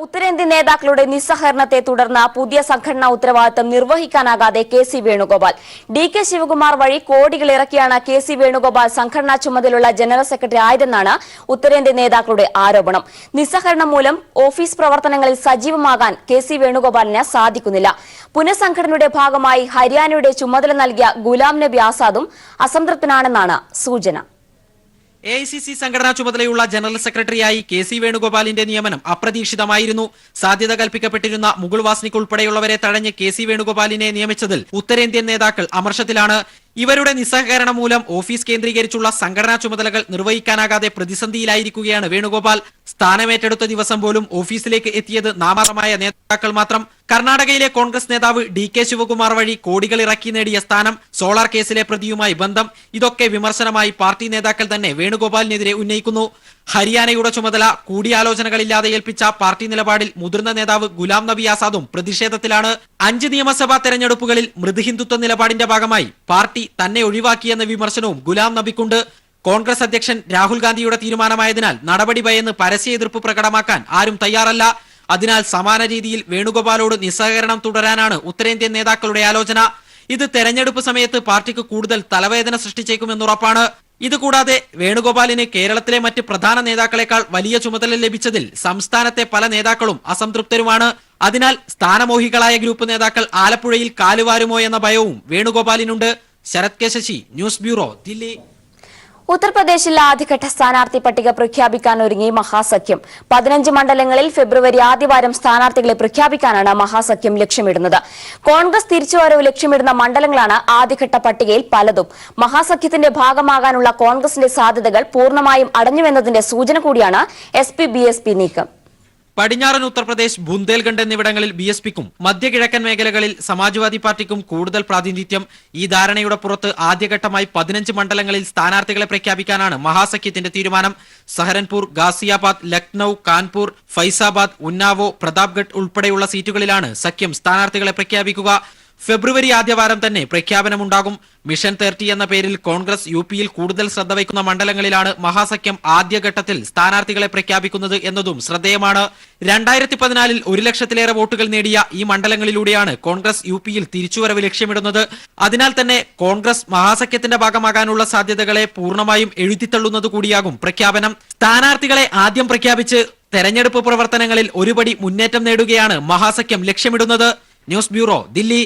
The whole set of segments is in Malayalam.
ഉത്തരേന്ത്യൻ നേതാക്കളുടെ നിസ്സഹകരണത്തെ തുടർന്ന് പുതിയ സംഘടനാ ഉത്തരവാദിത്തം നിർവഹിക്കാനാകാതെ കെ.സി. വേണുഗോപാൽ ഡി.കെ. ശിവകുമാർ വഴി കോടികൾ ഇറക്കിയാണ് കെ.സി. വേണുഗോപാൽ സംഘടനാ ചുമതലയുള്ള ജനറൽ സെക്രട്ടറി ആയതെന്നാണ് ഉത്തരേന്ത്യൻ നേതാക്കളുടെ ആരോപണം. നിസ്സഹകരണം മൂലം ഓഫീസ് പ്രവർത്തനങ്ങളിൽ സജീവമാകാൻ കെ.സി. വേണുഗോപാലിന് സാധിക്കുന്നില്ല. പുനഃസംഘടനയുടെ ഭാഗമായി ഹരിയാനയുടെ ചുമതല നൽകിയ ഗുലാം നബി ആസാദും അസംതൃപ്തനാണെന്നാണ് സൂചന. AICC സംഘടനാ ചുമതലയുള്ള ജനറൽ സെക്രട്ടറിയായി കെ.സി. വേണുഗോപാലിന്റെ നിയമനം അപ്രതീക്ഷിതമായിരുന്നു. സാധ്യത കൽപ്പിക്കപ്പെട്ടിരുന്ന മുകുൾ വാസ്നിക് ഉൾപ്പെടെയുള്ളവരെ തഴഞ്ഞ് കെ.സി. വേണുഗോപാലിനെ നിയമിച്ചതിൽ ഉത്തരേന്ത്യൻ നേതാക്കൾ അമർഷത്തിലാണ്. ഇവരുടെ നിസ്സഹകരണം മൂലം ഓഫീസ് കേന്ദ്രീകരിച്ചുള്ള സംഘടനാ ചുമതലകൾ നിർവഹിക്കാനാകാതെ പ്രതിസന്ധിയിലായിരിക്കുകയാണ് വേണുഗോപാൽ. സ്ഥാനമേറ്റെടുത്ത ദിവസം പോലും ഓഫീസിലേക്ക് എത്തിയത് നാമമാത്രമായ നേതാക്കൾ മാത്രം. കർണാടകയിലെ കോൺഗ്രസ് നേതാവ് ഡി.കെ. ശിവകുമാർ വഴി കോടികൾ ഇറക്കി നേടിയ സ്ഥാനം, സോളാർ കേസിലെ പ്രതിയുമായി ബന്ധം, ഇതൊക്കെ വിമർശനമായി പാർട്ടി നേതാക്കൾ തന്നെ വേണുഗോപാലിനെതിരെ ഉന്നയിക്കുന്നു. ഹരിയാനയുടെ ചുമതല കൂടിയാലോചനകളില്ലാതെ ഏൽപ്പിച്ച പാർട്ടി നിലപാടിൽ മുതിർന്ന നേതാവ് ഗുലാം നബി ആസാദും പ്രതിഷേധത്തിലാണ്. 5 നിയമസഭാ തെരഞ്ഞെടുപ്പുകളിൽ മൃദുഹിന്ദുത്വ നിലപാടിന്റെ ഭാഗമായി പാർട്ടി തന്നെ ഒഴിവാക്കിയെന്ന വിമർശനവും ഗുലാം നബിക്കുണ്ട്. കോൺഗ്രസ് അധ്യക്ഷൻ രാഹുൽ ഗാന്ധിയുടെ തീരുമാനമായതിനാൽ നടപടി ഭയന്ന് പരസ്യ എതിർപ്പ് പ്രകടമാക്കാൻ ആരും തയ്യാറല്ല. അതിനാൽ സമാന രീതിയിൽ വേണുഗോപാലോട് നിസ്സഹകരണം തുടരാനാണ് ഉത്തരേന്ത്യൻ നേതാക്കളുടെ ആലോചന. ഇത് തെരഞ്ഞെടുപ്പ് സമയത്ത് പാർട്ടിക്ക് കൂടുതൽ തലവേദന സൃഷ്ടിച്ചേക്കുമെന്നുറപ്പാണ്. ഇതുകൂടാതെ വേണുഗോപാലിന് കേരളത്തിലെ മറ്റ് പ്രധാന നേതാക്കളെക്കാൾ വലിയ ചുമതല ലഭിച്ചതിൽ സംസ്ഥാനത്തെ പല നേതാക്കളും അസംതൃപ്തരുമാണ്. അതിനാൽ സ്ഥാനമോഹികളായ ഗ്രൂപ്പ് നേതാക്കൾ ആലപ്പുഴയിൽ കാലുവാരുമോ എന്ന ഭയവും വേണുഗോപാലിനുണ്ട്. Sarath K Sasi, news bureau, Delhi. ഉത്തർപ്രദേശിൽ ആദ്യഘട്ട സ്ഥാനാർത്ഥി പട്ടിക പ്രഖ്യാപിക്കാനൊരുങ്ങി മഹാസഖ്യം. 15 മണ്ഡലങ്ങളിൽ ഫെബ്രുവരി ആദ്യവാരം സ്ഥാനാർത്ഥികളെ പ്രഖ്യാപിക്കാനാണ് മഹാസഖ്യം ലക്ഷ്യമിടുന്നത്. കോൺഗ്രസ് തിരിച്ചുവരവ് ലക്ഷ്യമിടുന്ന മണ്ഡലങ്ങളാണ് ആദ്യഘട്ട പട്ടികയിൽ പലതും. മഹാസഖ്യത്തിന്റെ ഭാഗമാകാനുള്ള കോൺഗ്രസിന്റെ സാധ്യതകൾ പൂർണ്ണമായും അടഞ്ഞുവെന്നതിന്റെ സൂചന കൂടിയാണ് SP-BSP നീക്കം. പടിഞ്ഞാറൻ ഉത്തർപ്രദേശ്, ബുന്ദേൽഖണ്ഡ് എന്നിവിടങ്ങളിൽ BSPക്കും മധ്യകിഴക്കൻ മേഖലകളിൽ സമാജ്വാദി പാർട്ടിക്കും കൂടുതൽ പ്രാതിനിധ്യം. ഈ ധാരണയുടെ പുറത്ത് ആദ്യഘട്ടമായി 15 മണ്ഡലങ്ങളിൽ സ്ഥാനാർത്ഥികളെ പ്രഖ്യാപിക്കാനാണ് മഹാസഖ്യത്തിന്റെ തീരുമാനം. സഹരൻപൂർ, ഗാസിയാബാദ്, ലക്നൌ, കാൺപൂർ, ഫൈസാബാദ്, ഉന്നാവോ, പ്രതാപ്ഗഡ് ഉൾപ്പെടെയുള്ള സീറ്റുകളിലാണ് സഖ്യം സ്ഥാനാർത്ഥികളെ പ്രഖ്യാപിക്കുക. ഫെബ്രുവരി ആദ്യവാരം തന്നെ പ്രഖ്യാപനമുണ്ടാകും. മിഷൻ 30 എന്ന പേരിൽ കോൺഗ്രസ് UPയിൽ കൂടുതൽ ശ്രദ്ധ വയ്ക്കുന്ന മണ്ഡലങ്ങളിലാണ് മഹാസഖ്യം ആദ്യഘട്ടത്തിൽ സ്ഥാനാർത്ഥികളെ പ്രഖ്യാപിക്കുന്നത് എന്നതും ശ്രദ്ധേയമാണ്. 2014 1 ലക്ഷത്തിലേറെ വോട്ടുകൾ നേടിയ ഈ മണ്ഡലങ്ങളിലൂടെയാണ് കോൺഗ്രസ് UPയിൽ തിരിച്ചുവരവ് ലക്ഷ്യമിടുന്നത്. അതിനാൽ തന്നെ കോൺഗ്രസ് മഹാസഖ്യത്തിന്റെ ഭാഗമാകാനുള്ള സാധ്യതകളെ പൂർണ്ണമായും എഴുതിത്തള്ളുന്നത് കൂടിയാകും പ്രഖ്യാപനം. സ്ഥാനാർത്ഥികളെ ആദ്യം പ്രഖ്യാപിച്ച് തെരഞ്ഞെടുപ്പ് പ്രവർത്തനങ്ങളിൽ ഒരുപടി മുന്നേറ്റം നേടുകയാണ് മഹാസഖ്യം ലക്ഷ്യമിടുന്നത്. News bureau, Delhi.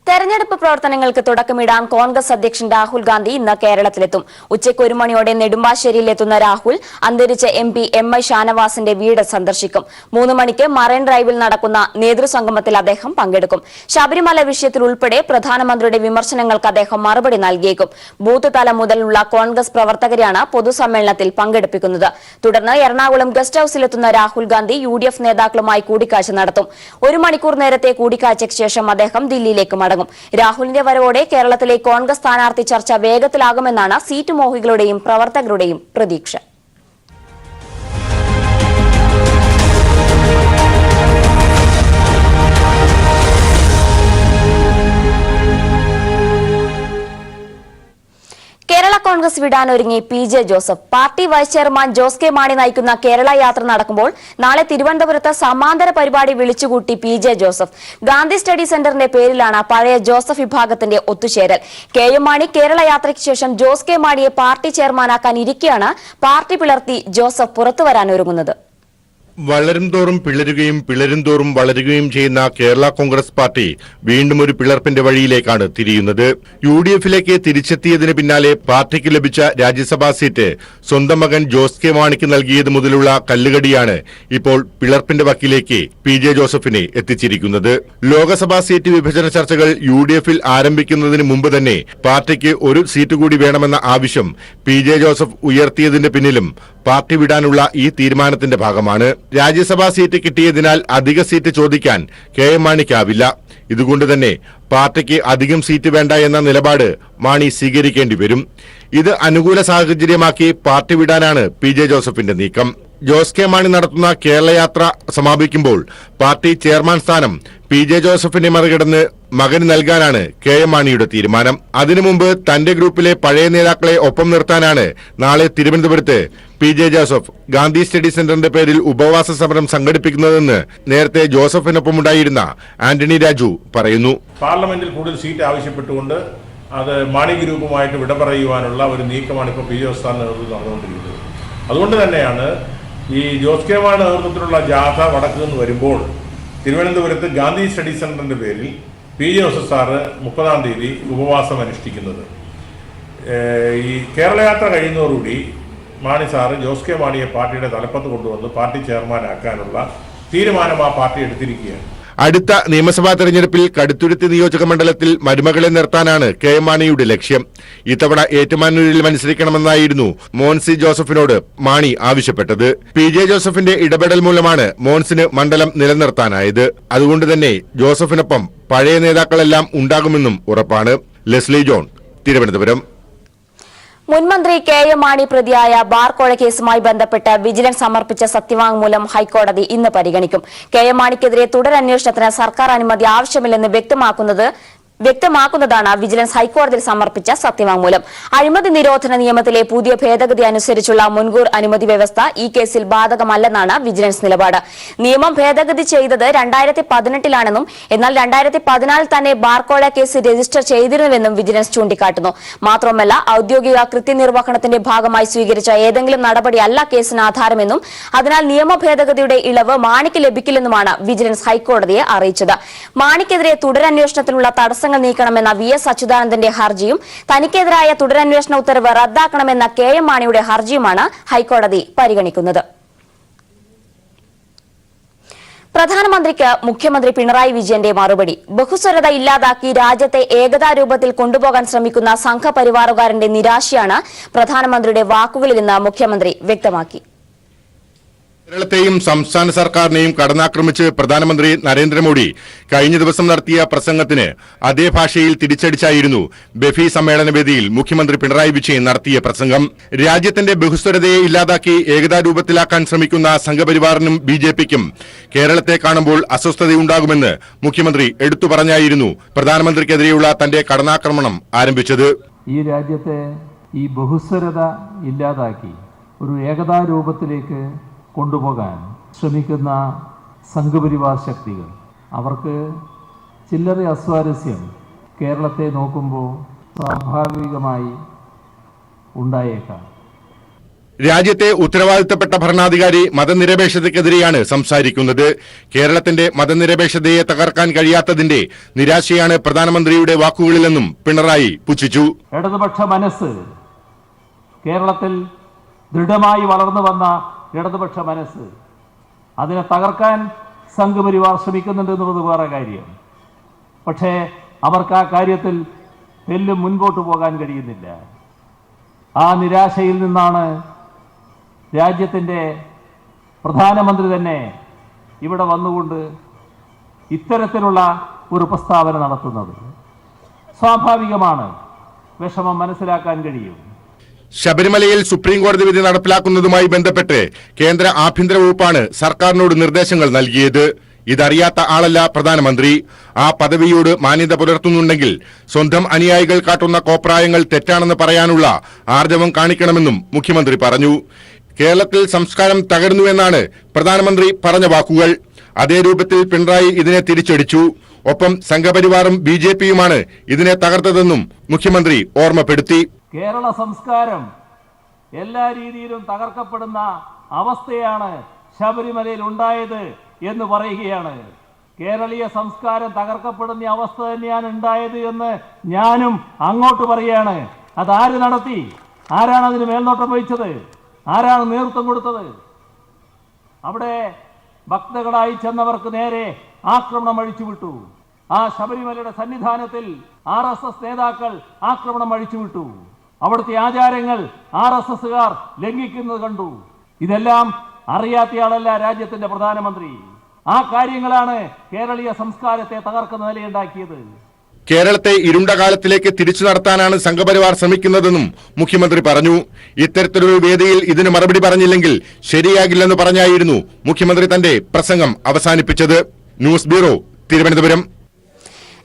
തെരഞ്ഞെടുപ്പ് പ്രവർത്തനങ്ങൾക്ക് തുടക്കമിടാൻ കോൺഗ്രസ് അധ്യക്ഷൻ രാഹുൽ ഗാന്ധി ഇന്ന് കേരളത്തിലെത്തും. ഉച്ചയ്ക്ക് 1 മണിയോടെ നെടുമ്പാശ്ശേരിയിലെത്തുന്ന രാഹുൽ അന്തരിച്ച MP MI ഷാനവാസിന്റെ വീട് സന്ദർശിക്കും. 3 മണിക്ക് മറൈൻ ഡ്രൈവിൽ നടക്കുന്ന നേതൃസംഗമത്തിൽ അദ്ദേഹം പങ്കെടുക്കും. ശബരിമല വിഷയത്തിൽ ഉൾപ്പെടെ പ്രധാനമന്ത്രിയുടെ വിമർശനങ്ങൾക്ക് അദ്ദേഹം മറുപടി നൽകിയേക്കും. ബൂത്ത് തലം മുതലുള്ള കോൺഗ്രസ് പ്രവർത്തകരെയാണ് പൊതുസമ്മേളനത്തിൽ പങ്കെടുപ്പിക്കുന്നത്. തുടർന്ന് എറണാകുളം ഗസ്റ്റ് ഹൌസിലെത്തുന്ന രാഹുൽ ഗാന്ധി UDF നേതാക്കളുമായി കൂടിക്കാഴ്ച നടത്തും. 1 മണിക്കൂർ നേരത്തെ കൂടിക്കാഴ്ചയ്ക്ക് ശേഷം അദ്ദേഹം ദില്ലിയിലേക്ക് മടങ്ങും. രാഹുലിന്റെ വരവോടെ കേരളത്തിലെ കോൺഗ്രസ് സ്ഥാനാർത്ഥി ചർച്ച വേഗത്തിലാകുമെന്നാണ് സീറ്റ് മോഹികളുടെയും പ്രവർത്തകരുടെയും പ്രതീക്ഷ. കേരള കോൺഗ്രസ് വിടാനൊരുങ്ങി PJ Joseph. Party vice chairman Jose K Mani നയിക്കുന്ന കേരള യാത്ര നടക്കുമ്പോൾ നാളെ തിരുവനന്തപുരത്ത് സമാന്തര പരിപാടി വിളിച്ചുകൂട്ടി PJ ജോസഫ്. ഗാന്ധി സ്റ്റഡി സെന്ററിന്റെ പേരിലാണ് പഴയ ജോസഫ് വിഭാഗത്തിന്റെ ഒത്തുചേരൽ. KM മാണി കേരള യാത്രയ്ക്ക് ശേഷം ജോസ് കെ മാണിയെ പാർട്ടി ചെയർമാനാക്കാൻ ഇരിക്കെയാണ് പാർട്ടി പിളർത്തി ജോസഫ് പുറത്തുവരാനൊരുങ്ങുന്നത്. വളരും തോറും പിളരുകയും പിളരും തോറും വളരുകയും ചെയ്യുന്ന കേരള കോൺഗ്രസ് പാർട്ടി വീണ്ടും ഒരു പിളർപ്പിന്റെ വഴിയിലേക്കാണ് തിരിയുന്നത്. UDFിലേക്ക് തിരിച്ചെത്തിയതിന് പിന്നാലെ പാർട്ടിക്ക് ലഭിച്ച രാജ്യസഭാ സീറ്റ് സ്വന്തം മകൻ ജോസ് കെ മാണിക്ക് നൽകിയത് മുതലുള്ള കല്ലുകടിയാണ് ഇപ്പോൾ പിളർപ്പിന്റെ വക്കിലേക്ക് PJ ജോസഫിനെ എത്തിച്ചിരിക്കുന്നത്. ലോക്സഭാ സീറ്റ് വിഭജന ചർച്ചകൾ UDFിൽ ആരംഭിക്കുന്നതിന് മുമ്പ് തന്നെ പാർട്ടിക്ക് ഒരു സീറ്റ് കൂടി വേണമെന്ന ആവശ്യം PJ ജോസഫ് ഉയർത്തിയതിന്റെ പിന്നിലും പാർട്ടി വിടാനുള്ള ഈ തീരുമാനത്തിന്റെ ഭാഗമാണ്. രാജ്യസഭാ സീറ്റ് കിട്ടിയതിനാൽ അധിക സീറ്റ് ചോദിക്കാൻ KM മാണിക്കാവില്ല. ഇതുകൊണ്ട് തന്നെ പാർട്ടിക്ക് അധികം സീറ്റ് വേണ്ട എന്ന നിലപാട് മാണി സ്വീകരിക്കേണ്ടി വരും. ഇത് അനുകൂല സാഹചര്യമാക്കി പാർട്ടി വിടാനാണ് PJ ജോസഫിന്റെ നീക്കം. ജോസ് കെ മാണി നടത്തുന്ന കേരള യാത്ര സമാപിക്കുമ്പോൾ പാർട്ടി ചെയർമാൻ സ്ഥാനം PJ ജോസഫിനെ മറികടന്ന് മകന് നൽകാനാണ് KM മാണിയുടെ തീരുമാനം. അതിനു മുമ്പ് തന്റെ ഗ്രൂപ്പിലെ പഴയ നേതാക്കളെ ഒപ്പം നിർത്താനാണ് നാളെ തിരുവനന്തപുരത്ത് PJ ജോസഫ് ഗാന്ധി സ്റ്റഡി സെന്ററിന്റെ പേരിൽ ഉപവാസ സമരം സംഘടിപ്പിക്കുന്നതെന്ന് നേരത്തെ ജോസഫിനൊപ്പമുണ്ടായിരുന്ന ആന്റണി രാജു പറയുന്നു. പാർലമെന്റിൽ കൂടുതൽ സീറ്റ് ആവശ്യപ്പെട്ടുകൊണ്ട് അത് മാണി ഗ്രൂപ്പുമായിട്ട് വിട പറയുവാനുള്ള ഒരു നീക്കമാണ് ഇപ്പോൾ PJ ജോസഫിന്റെ നേതൃത്വത്തിൽ നടന്നുകൊണ്ടിരിക്കുന്നത്. അതുകൊണ്ട് തന്നെയാണ് ഈ ജോസ് കെ മാണിയുടെ നേതൃത്വത്തിലുള്ള ജാഥ വടക്ക് നിന്ന് വരുമ്പോൾ തിരുവനന്തപുരത്ത് ഗാന്ധി സ്റ്റഡി സെന്ററിന്റെ പേരിൽ PJ ജോസഫ് സാറ് 30-ാം തീയതി ഉപവാസം അനുഷ്ഠിക്കുന്നത്. ഈ കേരളയാത്ര കഴിയുന്നതോടുകൂടി മാണി സാറ് ജോസ് കെ മാണിയെ പാർട്ടിയുടെ തലപ്പത്ത് കൊണ്ടുവന്ന് പാർട്ടി ചെയർമാനാക്കാനുള്ള തീരുമാനം ആ പാർട്ടി എടുത്തിരിക്കുകയാണ്. അടുത്ത നിയമസഭാ തെരഞ്ഞെടുപ്പിൽ കടുത്തുരുത്തി നിയോജക മണ്ഡലത്തിൽ മരുമകളെ നിർത്താനാണ് KM മാണിയുടെ ലക്ഷ്യം. ഇത്തവണ ഏറ്റുമാനൂരിൽ മത്സരിക്കണമെന്നായിരുന്നു മോൻസി ജോസഫിനോട് മാണി ആവശ്യപ്പെട്ടത്. PJ ജോസഫിന്റെ ഇടപെടൽ മൂലമാണ് മോൻസിന് മണ്ഡലം നിലനിർത്താനായത്. അതുകൊണ്ട് തന്നെ ജോസഫിനൊപ്പം പഴയ നേതാക്കളെല്ലാം ഉണ്ടാകുമെന്നും ഉറപ്പാണ്. Leslie John, Thiruvananthapuram. മുൻമന്ത്രി KM മാണി പ്രതിയായ ബാർകോഴ കേസുമായി ബന്ധപ്പെട്ട് വിജിലൻസ് സമർപ്പിച്ച സത്യവാങ്മൂലം ഹൈക്കോടതി ഇന്ന് പരിഗണിക്കും. KM മാണിക്കെതിരെ തുടരന്വേഷണത്തിന് സർക്കാർ അനുമതി ആവശ്യമില്ലെന്ന് വ്യക്തമാക്കുന്നതാണ് വിജിലൻസ് ഹൈക്കോടതിയിൽ സമർപ്പിച്ച സത്യവാങ്മൂലം. അഴിമതി നിരോധന നിയമത്തിലെ പുതിയ ഭേദഗതി അനുസരിച്ചുള്ള മുൻകൂർ അനുമതി വ്യവസ്ഥ ഈ കേസിൽ ബാധകമല്ലെന്നാണ് വിജിലൻസ് നിലപാട്. നിയമം ഭേദഗതി ചെയ്തത് 2018-ലാണെന്നും എന്നാൽ 2014 തന്നെ ബാർകോഴ കേസ് രജിസ്റ്റർ ചെയ്തിരുന്നുവെന്നും വിജിലൻസ് ചൂണ്ടിക്കാട്ടുന്നു. മാത്രമല്ല, ഔദ്യോഗിക കൃത്യനിർവഹണത്തിന്റെ ഭാഗമായി സ്വീകരിച്ച ഏതെങ്കിലും നടപടിയല്ല കേസിന് ആധാരമെന്നും അതിനാൽ നിയമ ഭേദഗതിയുടെ ഇളവ് മാണിക്ക് ലഭിക്കില്ലെന്നുമാണ് വിജിലൻസ് ഹൈക്കോടതിയെ അറിയിച്ചത്. മാണിക്കെതിരെ തുടരന്വേഷണത്തിനുള്ള തടസ്സങ്ങൾ നീക്കണമെന്ന VS അച്യുതാനന്ദന്റെ ഹർജിയും തനിക്കെതിരായ തുടരന്വേഷണ ഉത്തരവ് റദ്ദാക്കണമെന്ന KM മാണിയുടെ ഹർജിയുമാണ് ഹൈക്കോടതി പരിഗണിക്കുന്നത്. പ്രധാനമന്ത്രിക്ക് മുഖ്യമന്ത്രി പിണറായി വിജയന്റെ മറുപടി. ബഹുസ്വരത ഇല്ലാതാക്കി രാജ്യത്തെ ഏകതാരൂപത്തിൽ കൊണ്ടുപോകാൻ ശ്രമിക്കുന്ന സംഘപരിവാറുകാരന്റെ നിരാശയാണ് പ്രധാനമന്ത്രിയുടെ വാക്കുകളിലെന്ന് മുഖ്യമന്ത്രി വ്യക്തമാക്കി. കേരളത്തെയും സംസ്ഥാന സർക്കാരിനെയും കടന്നാക്രമിച്ച് പ്രധാനമന്ത്രി നരേന്ദ്രമോദി കഴിഞ്ഞ ദിവസം നടത്തിയ പ്രസംഗത്തിന് അതേ ഭാഷയിൽ തിരിച്ചടിച്ചായിരുന്നു ബെഫി സമ്മേളന വേദിയിൽ മുഖ്യമന്ത്രി പിണറായി വിജയൻ നടത്തിയ പ്രസംഗം. രാജ്യത്തിന്റെ ബഹുസ്വരതയെ ഇല്ലാതാക്കി ഏകതാരൂപത്തിലാക്കാൻ ശ്രമിക്കുന്ന സംഘപരിവാറിനും BJPക്കും കേരളത്തെ കാണുമ്പോൾ അസ്വസ്ഥതയുണ്ടാകുമെന്ന് മുഖ്യമന്ത്രി എടുത്തു പറഞ്ഞായിരുന്നു പ്രധാനമന്ത്രിക്കെതിരെയുള്ള തന്റെ കടന്നാക്രമണം ആരംഭിച്ചത്. ഈ രാജ്യത്തെ ഈ ബഹുസ്വരത ഇല്ലാതാക്കി ഒരു ഏകതാരൂപത്തിലേക്ക് കൊണ്ടുപോകാൻ ശ്രമിക്കുന്ന സംഘപരിവാർ ശക്തികൾ, അവർക്ക് ചില്ലറ അസ്വാരസ്യം കേരളത്തെ നോക്കുമ്പോൾ സ്വാഭാവികമായി ഉണ്ടായേക്കാം. രാജ്യത്തെ ഉത്തരവാദിത്തപ്പെട്ട ഭരണാധികാരി മതനിരപേക്ഷതയ്ക്കെതിരെയാണ് സംസാരിക്കുന്നത്. കേരളത്തിന്റെ മതനിരപേക്ഷതയെ തകർക്കാൻ കഴിയാത്തതിന്റെ നിരാശയാണ് പ്രധാനമന്ത്രിയുടെ വാക്കുകളിലെന്നും പിണറായി പുച്ഛിച്ചു. ഇടതുപക്ഷ മനസ്സ്, കേരളത്തിൽ ദൃഢമായി വളർന്നു വന്ന ഇടതുപക്ഷ മനസ്സ്, അതിനെ തകർക്കാൻ സംഘപരിവാർ ശ്രമിക്കുന്നുണ്ട് എന്നുള്ളത് വേറെ കാര്യം. പക്ഷേ അവർക്ക് ആ കാര്യത്തിൽ തെല്ലും മുൻപോട്ട് പോകാൻ കഴിയുന്നില്ല. ആ നിരാശയിൽ നിന്നാണ് രാജ്യത്തിൻ്റെ പ്രധാനമന്ത്രി തന്നെ ഇവിടെ വന്നുകൊണ്ട് ഇത്തരത്തിലുള്ള ഒരു പ്രസ്താവന നടത്തുന്നത്. സ്വാഭാവികമാണ്, വിഷമം മനസ്സിലാക്കാൻ കഴിയും. ശബരിമലയിൽ സുപ്രീം കോടതി വിധി നടപ്പിലാക്കുന്നതുമായി ബന്ധപ്പെട്ട് കേന്ദ്ര ആഭ്യന്തര വകുപ്പാണ് സർക്കാരിനോട് നിർദ്ദേശങ്ങൾ നൽകിയത്. ഇതറിയാത്ത ആളല്ല പ്രധാനമന്ത്രി. ആ പദവിയോട് മാന്യത പുലർത്തുന്നുണ്ടെങ്കിൽ സ്വന്തം അനുയായികൾ കാട്ടുന്ന കോപ്രായങ്ങൾ തെറ്റാണെന്ന് പറയാനുള്ള ആർജവം കാണിക്കണമെന്നും മുഖ്യമന്ത്രി പറഞ്ഞു. കേരളത്തിൽ സംസ്കാരം തകർന്നുവെന്നാണ് പ്രധാനമന്ത്രി പറഞ്ഞ വാക്കുകൾ. അതേ രൂപത്തിൽ പിണറായി ഇതിനെ തിരിച്ചടിച്ചു. ഒപ്പം സംഘപരിവാറും BJPയുമാണ് ഇതിനെ തകർത്തതെന്നും മുഖ്യമന്ത്രി ഓർമ്മപ്പെടുത്തി. കേരള സംസ്കാരം എല്ലാ രീതിയിലും തകർക്കപ്പെടുന്ന അവസ്ഥയാണ് ശബരിമലയിൽ ഉണ്ടായത് എന്ന് പറയുകയാണ്. കേരളീയ സംസ്കാരം തകർക്കപ്പെടുന്ന അവസ്ഥ തന്നെയാണ് ഉണ്ടായത് എന്ന് ഞാനും അങ്ങോട്ട് പറയുകയാണ്. അതാര് നടത്തി? ആരാണ് അതിന് മേൽനോട്ടം വഹിച്ചത്? ആരാണ് നേതൃത്വം കൊടുത്തത്? അവിടെ ഭക്തകളായി ചെന്നവർക്ക് നേരെ ആക്രമണം അഴിച്ചുവിട്ടു. ആ ശബരിമലയുടെ സന്നിധാനത്തിൽ RSS നേതാക്കൾ ആക്രമണം അഴിച്ചുവിട്ടു. അവിടുത്തെ ആചാരങ്ങൾ RSSകാർ ലംഘിക്കുന്നത് കണ്ടു. ഇതെല്ലാം അറിയാത്തയാളല്ല രാജ്യത്തിന്റെ പ്രധാനമന്ത്രി. ആ കാര്യങ്ങളാണ് കേരളീയ സംസ്കാരത്തെ തകർക്കുന്ന നിലയുണ്ടാക്കിയത്. കേരളത്തെ ഇരുണ്ട കാലത്തിലേക്ക് തിരിച്ചു നടത്താനാണ് സംഘപരിവാർ ശ്രമിക്കുന്നതെന്നും മുഖ്യമന്ത്രി പറഞ്ഞു. ഇത്തരത്തിലൊരു വേദിയിൽ ഇതിന് മറുപടി പറഞ്ഞില്ലെങ്കിൽ ശരിയാകില്ലെന്ന് പറഞ്ഞായിരുന്നു മുഖ്യമന്ത്രി തന്റെ പ്രസംഗം അവസാനിപ്പിച്ചത്. News bureau, Thiruvananthapuram.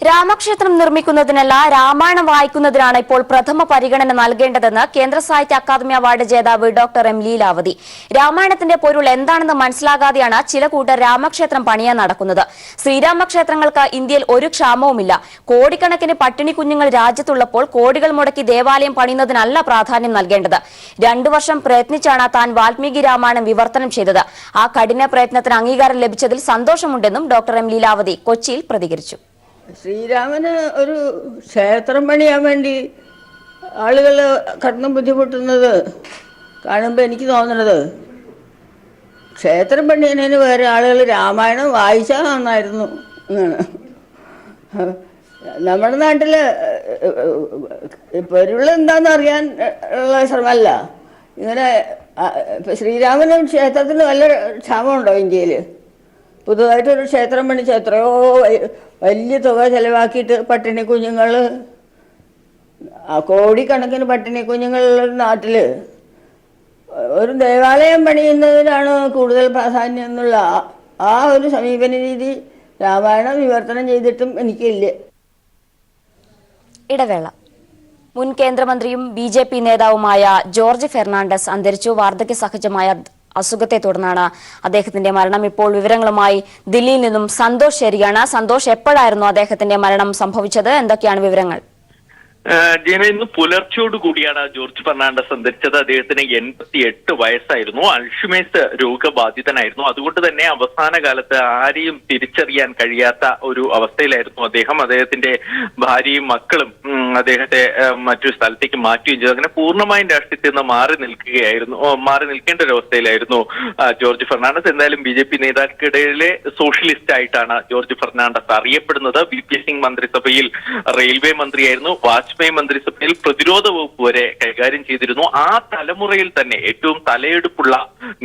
രാമക്ഷേത്രം നിർമ്മിക്കുന്നതിനല്ല രാമായണം വായിക്കുന്നതിനാണ് ഇപ്പോൾ പ്രഥമ പരിഗണന നൽകേണ്ടതെന്ന് കേന്ദ്ര സാഹിത്യ അക്കാദമി അവാർഡ് ജേതാവ് ഡോക്ടർ എം ലീലാവതി. രാമായണത്തിന്റെ പൊരുൾ എന്താണെന്ന് മനസ്സിലാകാതെയാണ് ചില കൂട്ടർ രാമക്ഷേത്രം പണിയാൻ നടക്കുന്നത്. ശ്രീരാമക്ഷേത്രങ്ങൾക്ക് ഇന്ത്യയിൽ ഒരു ക്ഷാമവുമില്ല. കോടിക്കണക്കിന് പട്ടിണി കുഞ്ഞുങ്ങൾ രാജ്യത്തുള്ളപ്പോൾ കോടികൾ മുടക്കി ദേവാലയം പണിയുന്നതിനല്ല പ്രാധാന്യം നൽകേണ്ടത്. 2 വർഷം പ്രയത്നിച്ചാണ് താൻ വാൽമീകി രാമായണം വിവർത്തനം ചെയ്തത്. ആ കഠിന പ്രയത്നത്തിന് അംഗീകാരം ലഭിച്ചതിൽ സന്തോഷമുണ്ടെന്നും ഡോക്ടർ എം ലീലാവതി കൊച്ചിയിൽ പ്രതികരിച്ചു. ശ്രീരാമന് ഒരു ക്ഷേത്രം പണിയാൻ വേണ്ടി ആളുകൾ കടന്നു ബുദ്ധിമുട്ടുന്നത് കാണുമ്പോൾ എനിക്ക് തോന്നുന്നത് ക്ഷേത്രം പണിയുന്നതിന് വേറെ ആളുകൾ രാമായണം വായിച്ചാൽ നന്നായിരുന്നു എന്നാണ്. നമ്മുടെ നാട്ടിൽ പൊരുൾ എന്താണെന്ന് അറിയാൻ ഉള്ള ശ്രമമല്ല. ഇങ്ങനെ ശ്രീരാമന് ക്ഷേത്രത്തിന് വല്ല ക്ഷാമമുണ്ടോ ഇന്ത്യയിൽ? പുതുതായിട്ടൊരു ക്ഷേത്രം പണിച്ച് എത്രയോ വലിയ തുക ചിലവാക്കിയിട്ട് പട്ടിണി കുഞ്ഞുങ്ങൾ, കോടിക്കണക്കിന് പട്ടിണി കുഞ്ഞുങ്ങളുള്ള നാട്ടിൽ ഒരു ദേവാലയം പണിയുന്നതിനാണ് കൂടുതൽ പ്രാധാന്യം എന്നുള്ള ആ ഒരു സമീപന രീതി രാമായണം വിവർത്തനം ചെയ്തിട്ടും എനിക്കില്ല. ഇടവേള. മുൻ കേന്ദ്രമന്ത്രിയും BJP നേതാവുമായ ജോർജ് ഫെർണാണ്ടസ് അന്തരിച്ചു. വാർദ്ധക്യ സഹജമായ അസുഖത്തെ തുടർന്നാണ് അദ്ദേഹത്തിന്റെ മരണം. ഇപ്പോൾ വിവരങ്ങളുമായി ദില്ലിയിൽ നിന്നും സന്തോഷ് ശരിയാണ്. സന്തോഷ്, എപ്പോഴായിരുന്നു അദ്ദേഹത്തിന്റെ മരണം സംഭവിച്ചത്? എന്തൊക്കെയാണ് വിവരങ്ങൾ? ഇന്ന് പുലർച്ചയോട് കൂടിയാണ് ജോർജ് ഫെർണാണ്ടസ് അന്തരിച്ചത്. അദ്ദേഹത്തിന് 88 വയസ്സായിരുന്നു. അൾഷിമേഴ്സ് രോഗബാധിതനായിരുന്നു. അതുകൊണ്ട് തന്നെ അവസാന കാലത്ത് ആരെയും തിരിച്ചറിയാൻ കഴിയാത്ത ഒരു അവസ്ഥയിലായിരുന്നു അദ്ദേഹം. അദ്ദേഹത്തിന്റെ ഭാര്യയും മക്കളും അദ്ദേഹത്തെ മറ്റൊരു സ്ഥലത്തേക്ക് മാറ്റുകയും ചെയ്തു. അങ്ങനെ പൂർണ്ണമായും രാഷ്ട്രീയത്തിൽ നിന്ന് മാറി നിൽക്കേണ്ട ഒരു അവസ്ഥയിലായിരുന്നു ജോർജ് ഫെർണാണ്ടസ്. എന്തായാലും BJP നേതാക്കൾക്കിടയിലെ സോഷ്യലിസ്റ്റ് ആയിട്ടാണ് ജോർജ് ഫെർണാണ്ടസ് അറിയപ്പെടുന്നത്. VP സിംഗ് മന്ത്രിസഭയിൽ റെയിൽവേ മന്ത്രിയായിരുന്നു. വാജ്പേയി മന്ത്രിസഭയിൽ പ്രതിരോധ വകുപ്പ് വരെ കൈകാര്യം ചെയ്തിരുന്നു. ആ തലമുറയിൽ തന്നെ ഏറ്റവും തലയെടുപ്പുള്ള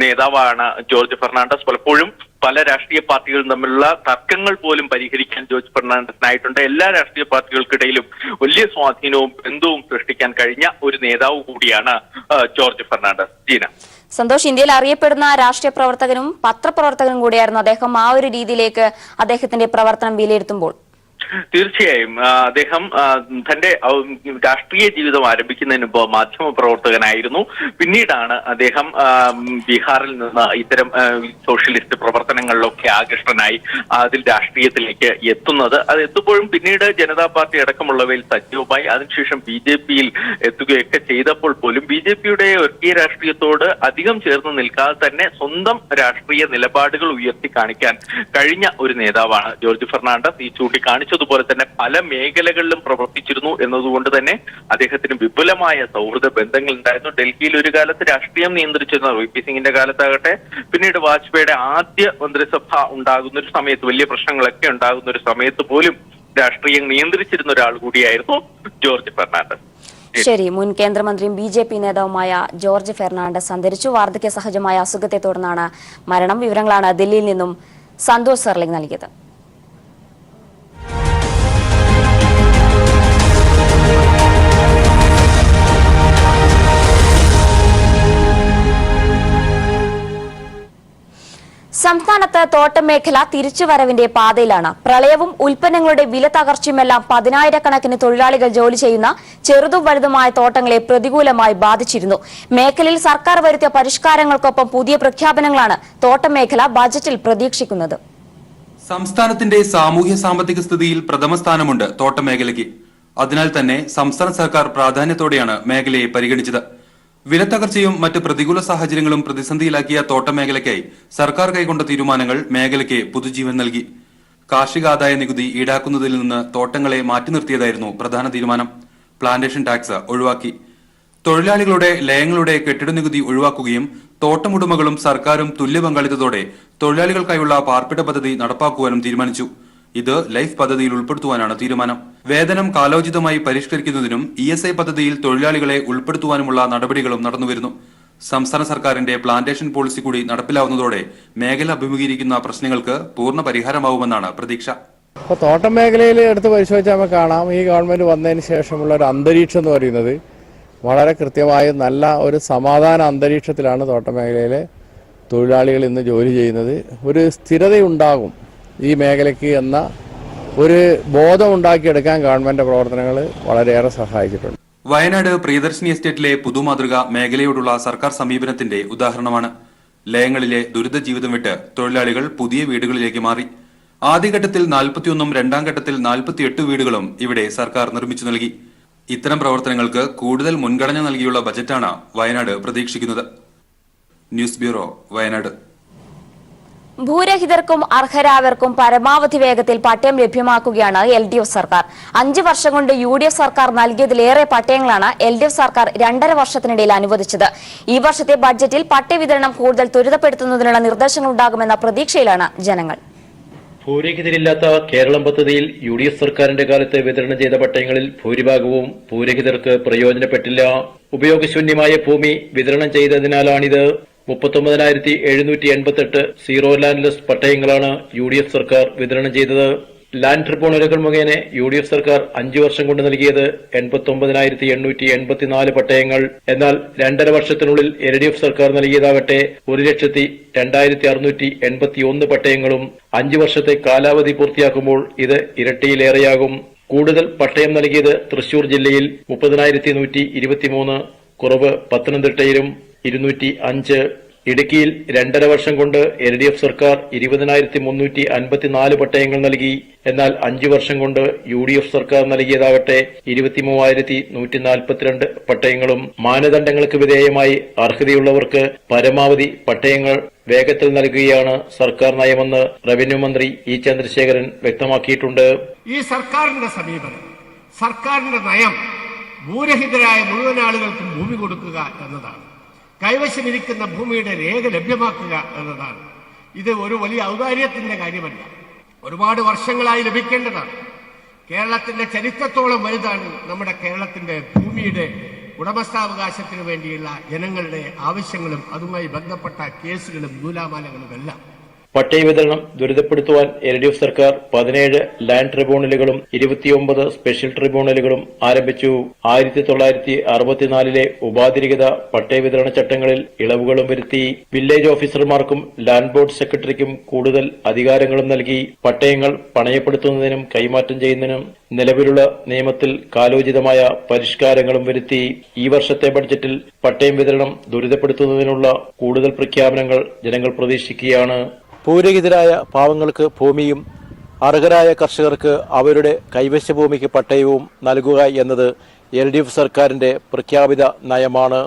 നേതാവാണ് ജോർജ് ഫെർണാണ്ടസ്. പലപ്പോഴും പല രാഷ്ട്രീയ പാർട്ടികളും തമ്മിലുള്ള തർക്കങ്ങൾ പോലും പരിഹരിക്കാൻ ജോർജ് ഫെർണാണ്ടസിനായിട്ടുണ്ട്. എല്ലാ രാഷ്ട്രീയ പാർട്ടികൾക്കിടയിലും വലിയ സ്വാധീനവും ബന്ധവും സൃഷ്ടിക്കാൻ കഴിഞ്ഞ ഒരു നേതാവ് കൂടിയാണ് ജോർജ് ഫെർണാണ്ടസ്. ജീന. സന്തോഷ്, ഇന്ത്യയിൽ അറിയപ്പെടുന്ന രാഷ്ട്രീയ പ്രവർത്തകനും പത്രപ്രവർത്തകനും കൂടിയായിരുന്നു അദ്ദേഹം. ആ ഒരു രീതിയിലേക്ക് അദ്ദേഹത്തിന്റെ പ്രവർത്തനം വിലയിരുത്തുമ്പോൾ തീർച്ചയായും അദ്ദേഹം തന്റെ രാഷ്ട്രീയ ജീവിതം ആരംഭിക്കുന്നതിന് മുമ്പ് മാധ്യമ പ്രവർത്തകനായിരുന്നു. പിന്നീടാണ് അദ്ദേഹം ബീഹാറിൽ നിന്ന് ഇത്തരം സോഷ്യലിസ്റ്റ് പ്രവർത്തനങ്ങളിലൊക്കെ ആകൃഷ്ടനായി അതിൽ രാഷ്ട്രീയത്തിലേക്ക് എത്തുന്നത്. അത് എത്തുമ്പോഴും പിന്നീട് ജനതാ പാർട്ടി അടക്കമുള്ളവയിൽ സജീവമായി അതിനുശേഷം BJPയിൽ എത്തുകയൊക്കെ ചെയ്തപ്പോൾ പോലും BJPയുടെ വർഗീയ രാഷ്ട്രീയത്തോട് അധികം ചേർന്ന് നിൽക്കാതെ തന്നെ സ്വന്തം രാഷ്ട്രീയ നിലപാടുകൾ ഉയർത്തി കാണിക്കാൻ കഴിഞ്ഞ ഒരു നേതാവാണ് ജോർജ് ഫെർണാണ്ടസ്. ഈ ചൂണ്ടിക്കാണിച്ചതുപോലെ തന്നെ പല മേഖലകളിലും പ്രവർത്തിച്ചിരുന്നു എന്നതുകൊണ്ട് തന്നെ അദ്ദേഹത്തിന് വിപുലമായ സൗഹൃദ ബന്ധങ്ങൾ ഉണ്ടായിരുന്നു. ഡൽഹിയിൽ ഒരു കാലത്ത് രാഷ്ട്രീയം നിയന്ത്രിച്ചിരുന്ന VP സിംഗിന്റെ കാലത്താകട്ടെ, പിന്നീട് വാജ്പേയിയുടെ ആദ്യ മന്ത്രിസഭ ഉണ്ടാകുന്ന ഒരു സമയത്ത്, വലിയ പ്രശ്നങ്ങളൊക്കെ ഉണ്ടാകുന്ന ഒരു സമയത്ത് പോലും രാഷ്ട്രീയം നിയന്ത്രിച്ചിരുന്ന ഒരാൾ കൂടിയായിരുന്നു ജോർജ് ഫെർണാണ്ടസ്. ശരി. മുൻ കേന്ദ്രമന്ത്രിയും BJP നേതാവുമായ ജോർജ് ഫെർണാണ്ടസ് അന്തരിച്ചു. വാർദ്ധക്യ സഹജമായ അസുഖത്തെ തുടർന്നാണ് മരണം. വിവരങ്ങളാണ് ദില്ലിയിൽ നിന്നും സന്തോഷ് സർലിംഗ് നൽകിയത്. സംസ്ഥാനത്ത് തോട്ടം മേഖല തിരിച്ചുവരവിന്റെ പാതയിലാണ്. പ്രളയവും ഉൽപ്പന്നങ്ങളുടെ വില തകർച്ചയുമെല്ലാം 10,000-കണക്കിന് തൊഴിലാളികൾ ജോലി ചെയ്യുന്ന ചെറുതും വലുതുമായ തോട്ടങ്ങളെ പ്രതികൂലമായി ബാധിച്ചിരുന്നു. മേഖലയിൽ സർക്കാർ വരുത്തിയ പരിഷ്കാരങ്ങൾക്കൊപ്പം പുതിയ പ്രഖ്യാപനങ്ങളാണ് തോട്ടം മേഖല ബജറ്റിൽ പ്രതീക്ഷിക്കുന്നത്. സംസ്ഥാനത്തിന്റെ സാമൂഹ്യ സാമ്പത്തിക സ്ഥിതിയിൽ പ്രഥമ സ്ഥാനമുണ്ട് തോട്ടം മേഖലയ്ക്ക്. അതിനാൽ തന്നെ സംസ്ഥാന സർക്കാർ പ്രാധാന്യത്തോടെയാണ് മേഖലയെ പരിഗണിച്ചത്. വിലത്തകർച്ചയും മറ്റ് പ്രതികൂല സാഹചര്യങ്ങളും പ്രതിസന്ധിയിലാക്കിയ തോട്ടം മേഖലയ്ക്കായി സർക്കാർ കൈക്കൊണ്ട തീരുമാനങ്ങൾ മേഖലയ്ക്ക് പുതുജീവൻ നൽകി. കാർഷികാദായ നികുതി ഈടാക്കുന്നതിൽ നിന്ന് തോട്ടങ്ങളെ മാറ്റി നിർത്തിയതായിരുന്നു പ്രധാന തീരുമാനം. പ്ലാന്റേഷൻ ടാക്സ് ഒഴിവാക്കി. തൊഴിലാളികളുടെ ലയങ്ങളുടെ കെട്ടിട നികുതി ഒഴിവാക്കുകയും തോട്ടമുടമകളും സർക്കാരും തുല്യ പങ്കാളിത്തത്തോടെ തൊഴിലാളികൾക്കായുള്ള പാർപ്പിട പദ്ധതി നടപ്പാക്കുവാനും തീരുമാനിച്ചു. ഇത് ലൈഫ് പദ്ധതിയിൽ ഉൾപ്പെടുത്തുവാനാണ് തീരുമാനം. വേതനം കാലോചിതമായി പരിഷ്കരിക്കുന്നതിനും ESI പദ്ധതിയിൽ തൊഴിലാളികളെ ഉൾപ്പെടുത്തുവാനുമുള്ള നടപടികളും നടന്നുവരുന്നു. സംസ്ഥാന സർക്കാരിന്റെ പ്ലാന്റേഷൻ പോളിസി കൂടി നടപ്പിലാവുന്നതോടെ മേഖല അഭിമുഖീകരിക്കുന്ന പ്രശ്നങ്ങൾക്ക് പൂർണ്ണ പരിഹാരമാവുമെന്നാണ് പ്രതീക്ഷ. അപ്പോൾ തോട്ടം മേഖലയിൽ എടുത്ത് പരിശോധിച്ചാൽ നമുക്ക് കാണാം, ഈ ഗവൺമെന്റ് വന്നതിന് ശേഷമുള്ള ഒരു അന്തരീക്ഷം എന്ന് പറയുന്നത് വളരെ കൃത്യമായ നല്ല ഒരു സമാധാന അന്തരീക്ഷത്തിലാണ് തോട്ടം മേഖലയിലെ തൊഴിലാളികൾ ഇന്ന് ജോലി ചെയ്യുന്നത്. ഒരു സ്ഥിരതയുണ്ടാകും ഈ മേഖലയ്ക്ക് എന്ന ഒരു ബോധം ഉണ്ടാക്കിയെടുക്കാൻ ഗവൺമെന്റ് പ്രവർത്തനങ്ങൾ വളരെയേറെ സഹായിച്ചിട്ടുണ്ട്. വയനാട് പ്രിയദർശിനി എസ്റ്റേറ്റിലെ പുതുമാതൃക മേഖലയോടുള്ള സർക്കാർ സമീപനത്തിന്റെ ഉദാഹരണമാണ്. ലയങ്ങളിലെ ദുരിത ജീവിതം വിട്ട് തൊഴിലാളികൾ പുതിയ വീടുകളിലേക്ക് മാറി. ആദ്യഘട്ടത്തിൽ 41 രണ്ടാം ഘട്ടത്തിൽ 48 വീടുകളും ഇവിടെ സർക്കാർ നിർമ്മിച്ചു നൽകി. ഇത്തരം പ്രവർത്തനങ്ങൾക്ക് കൂടുതൽ മുൻഗണന നൽകിയുള്ള ബജറ്റാണ് വയനാട് പ്രതീക്ഷിക്കുന്നത്. News bureau, Wayanad. ഭൂരഹിതർക്കും അർഹരായവർക്കും പരമാവധി വേഗത്തിൽ പട്ടയം ലഭ്യമാക്കുകയാണ് LDF സർക്കാർ. 5 വർഷം കൊണ്ട് UDF സർക്കാർ നൽകിയതിലേറെ പട്ടയങ്ങളാണ് LDF സർക്കാർ 2.5 വർഷത്തിനിടയിൽ അനുവദിച്ചത്. ഈ വർഷത്തെ ബഡ്ജറ്റിൽ പട്ടയ വിതരണം കൂടുതൽ ത്വരിതപ്പെടുത്തുന്നതിനുള്ള നിർദ്ദേശങ്ങൾ ഉണ്ടാകുമെന്ന പ്രതീക്ഷയിലാണ് ജനങ്ങൾ. ഭൂരഹിതരില്ലാത്ത കേരളം പദ്ധതിയിൽ UDF സർക്കാരിന്റെ കാലത്ത് വിതരണം ചെയ്ത പട്ടയങ്ങളിൽ ഭൂരിഭാഗവും ഭൂരഹിതർക്ക് പ്രയോജനപ്പെട്ടില്ല. ഉപയോഗശൂന്യമായ ഭൂമി വിതരണം ചെയ്തതിനാലാണിത്. 39,788 സീറോ ലാൻഡ്ലെസ് പട്ടയങ്ങളാണ് UDF സർക്കാർ വിതരണം ചെയ്തത്. ലാൻഡ് ട്രിബ്യൂണലുകൾ മുഖേന UDF സർക്കാർ 5 വർഷം കൊണ്ട് നൽകിയത് 89,884 പട്ടയങ്ങൾ. എന്നാൽ 2.5 വർഷത്തിനുള്ളിൽ LDF സർക്കാർ നൽകിയതാകട്ടെ 1,02,681 പട്ടയങ്ങളും. 5 വർഷത്തെ കാലാവധി പൂർത്തിയാക്കുമ്പോൾ ഇത് ഇരട്ടിയിലേറെയാകും. കൂടുതൽ പട്ടയം നൽകിയത് തൃശൂർ ജില്ലയിൽ 30,123, കുറവ് പത്തനംതിട്ടയിലും 205. ഇടുക്കിയിൽ 2.5 വർഷം കൊണ്ട് LDF സർക്കാർ 20,354 പട്ടയങ്ങൾ നൽകി. എന്നാൽ 5 വർഷം കൊണ്ട് UDF സർക്കാർ നൽകിയതാകട്ടെ 23,142 പട്ടയങ്ങളും. മാനദണ്ഡങ്ങൾക്ക് വിധേയമായി അർഹതയുള്ളവർക്ക് പരമാവധി പട്ടയങ്ങൾ വേഗത്തിൽ നൽകുകയാണ് സർക്കാർ നയമെന്ന് റവന്യൂ മന്ത്രി E. ചന്ദ്രശേഖരൻ വ്യക്തമാക്കിയിട്ടുണ്ട്. ഈ സർക്കാരിന്റെ സമീപനം, സർക്കാരിന്റെ നയം ഭൂരഹിതരായ മുഴുവൻ ആളുകൾക്കും ഭൂമി കൊടുക്കുക എന്നതാണ്. കൈവശമിരിക്കുന്ന ഭൂമിയുടെ രേഖ ലഭ്യമാക്കുക എന്നതാണ്. ഇത് ഒരു വലിയ ഔദാര്യത്തിന്റെ കാര്യമല്ല, ഒരുപാട് വർഷങ്ങളായി ലഭിക്കേണ്ടതാണ്. കേരളത്തിന്റെ ചരിത്രത്തോളം വലുതാണ് നമ്മുടെ കേരളത്തിന്റെ ഭൂമിയുടെ ഉടമസ്ഥാവകാശത്തിന് വേണ്ടിയുള്ള ജനങ്ങളുടെ ആവശ്യങ്ങളും അതുമായി ബന്ധപ്പെട്ട കേസുകളും നൂലാമാലകളും എല്ലാം. പട്ടയ വിതരണം ത്വരിതപ്പെടുത്തുവാൻ LDF സർക്കാർ 17 ലാൻഡ് ട്രിബ്യൂണലുകളും 29 സ്പെഷ്യൽ ട്രിബ്യൂണലുകളും ആരംഭിച്ചു. 1964 ഉപാധിരഹിത പട്ടയ വിതരണ ചട്ടങ്ങളിൽ ഇളവുകളും വരുത്തി. വില്ലേജ് ഓഫീസർമാർക്കും ലാൻഡ് ബോർഡ് സെക്രട്ടറിക്കും കൂടുതൽ അധികാരങ്ങളും നൽകി. പട്ടയങ്ങൾ പണയപ്പെടുത്തുന്നതിനും കൈമാറ്റം ചെയ്യുന്നതിനും നിലവിലുള്ള നിയമത്തിൽ കാലോചിതമായ പരിഷ്കാരങ്ങളും വരുത്തി. ഈ വർഷത്തെ ബഡ്ജറ്റിൽ പട്ടയം വിതരണം ത്വരിതപ്പെടുത്തുന്നതിനുള്ള കൂടുതൽ പ്രഖ്യാപനങ്ങൾ ജനങ്ങൾ പ്രതീക്ഷിക്കുകയാണ്. ഭൂരഹിതരായ പാവങ്ങൾക്ക് ഭൂമിയും അർഹരായ കർഷകർക്ക് അവരുടെ കൈവശ ഭൂമിക്ക് പട്ടയവും നൽകുക എന്നത് LDF സർക്കാരിന്റെ പ്രഖ്യാപിത നയമാണ്.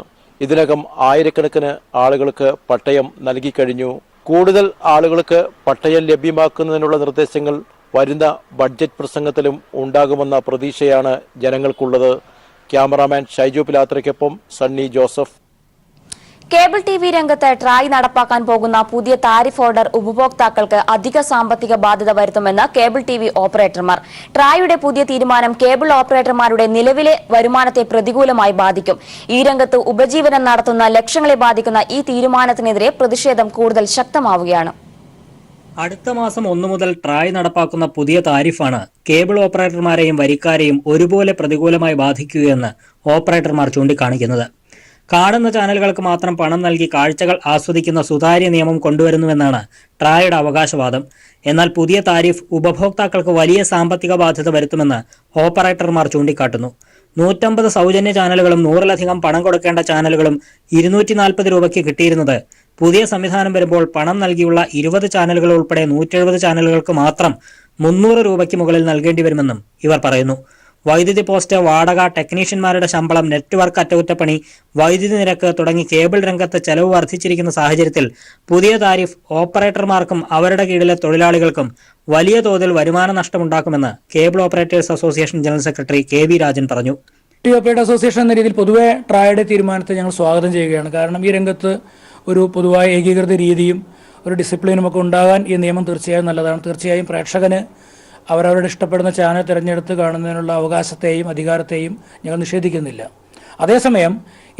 ഇതിനകം ആയിരക്കണക്കിന് ആളുകൾക്ക് പട്ടയം നൽകിക്കഴിഞ്ഞു. കൂടുതൽ ആളുകൾക്ക് പട്ടയം ലഭ്യമാക്കുന്നതിനുള്ള നിർദ്ദേശങ്ങൾ വരുന്ന ബഡ്ജറ്റ് പ്രസംഗത്തിലും ഉണ്ടാകുമെന്ന പ്രതീക്ഷയാണ് ജനങ്ങൾക്കുള്ളത്. ക്യാമറാമാൻ ഷൈജു പിലാത്രയ്ക്കൊപ്പം സണ്ണി ജോസഫ്. കേബിൾ TV രംഗത്ത് ട്രായ് നടപ്പാക്കാൻ പോകുന്ന പുതിയ താരിഫ് ഓർഡർ ഉപഭോക്താക്കൾക്ക് അധിക സാമ്പത്തിക ബാധ്യത വരുത്തുമെന്ന് കേബിൾ TV ഓപ്പറേറ്റർമാർ. ട്രായുടെ പുതിയ തീരുമാനം കേബിൾ ഓപ്പറേറ്റർമാരുടെ നിലവിലെ വരുമാനത്തെ പ്രതികൂലമായി ബാധിക്കും. ഈ രംഗത്ത് ഉപജീവനം നടത്തുന്ന ലക്ഷങ്ങളെ ബാധിക്കുന്ന ഈ തീരുമാനത്തിനെതിരെ പ്രതിഷേധം കൂടുതൽ ശക്തമാവുകയാണ്. അടുത്ത മാസം 1 മുതൽ ട്രായ് നടപ്പാക്കുന്ന പുതിയ താരിഫാണ് കേബിൾ ഓപ്പറേറ്റർമാരെയും വരിക്കാരെയും ഒരുപോലെ പ്രതികൂലമായി ബാധിക്കുകയെന്ന് ഓപ്പറേറ്റർമാർ ചൂണ്ടിക്കാണിക്കുന്നത്. കാണുന്ന ചാനലുകൾക്ക് മാത്രം പണം നൽകി കാഴ്ചകൾ ആസ്വദിക്കുന്ന സുതാര്യ നിയമം കൊണ്ടുവരുന്നുവെന്നാണ് ട്രായുടെ അവകാശവാദം. എന്നാൽ പുതിയ താരിഫ് ഉപഭോക്താക്കൾക്ക് വലിയ സാമ്പത്തിക ബാധ്യത വരുത്തുമെന്ന് ഓപ്പറേറ്റർമാർ ചൂണ്ടിക്കാട്ടുന്നു. 150 സൗജന്യ ചാനലുകളും 100-ലധികം പണം കൊടുക്കേണ്ട ചാനലുകളും 240 രൂപയ്ക്ക് കിട്ടിയിരുന്നത് പുതിയ സംവിധാനം വരുമ്പോൾ പണം നൽകിയുള്ള 20 ചാനലുകൾ ഉൾപ്പെടെ 170 ചാനലുകൾക്ക് മാത്രം 300 രൂപയ്ക്ക് മുകളിൽ നൽകേണ്ടി വരുമെന്നും ഇവർ പറയുന്നു. വൈദ്യുതി പോസ്റ്റ്, വാടക, ടെക്നീഷ്യന്മാരുടെ ശമ്പളം, നെറ്റ്വർക്ക് അറ്റകുറ്റപ്പണി, വൈദ്യുതി നിരക്ക് തുടങ്ങി കേബിൾ രംഗത്ത് ചെലവ് വർദ്ധിച്ചിരിക്കുന്ന സാഹചര്യത്തിൽ പുതിയ താരിഫ് ഓപ്പറേറ്റർമാർക്കും അവരുടെ കീഴിലെ തൊഴിലാളികൾക്കും വലിയ തോതിൽ വരുമാന നഷ്ടമുണ്ടാക്കുമെന്ന് cable operators association general secretary KV Rajan പറഞ്ഞു. ഓപ്പറേറ്റർ അസോസിയേഷൻ എന്ന രീതിയിൽ പൊതുവെ ട്രായുടെ തീരുമാനത്തെ ഞങ്ങൾ സ്വാഗതം ചെയ്യുകയാണ്. കാരണം ഈ രംഗത്ത് ഒരു പൊതുവായ ഏകീകൃത രീതിയും ഒരു ഡിസിപ്ലിനും ഒക്കെ ഉണ്ടാകാൻ ഈ നിയമം തീർച്ചയായും നല്ലതാണ്. തീർച്ചയായും പ്രേക്ഷകന് അവരവരുടെ ഇഷ്ടപ്പെടുന്ന ചാനൽ തിരഞ്ഞെടുത്ത് കാണുന്നതിനുള്ള അവകാശത്തെയും അധികാരത്തെയും ഞങ്ങൾ നിഷേധിക്കുന്നില്ല. അതേസമയം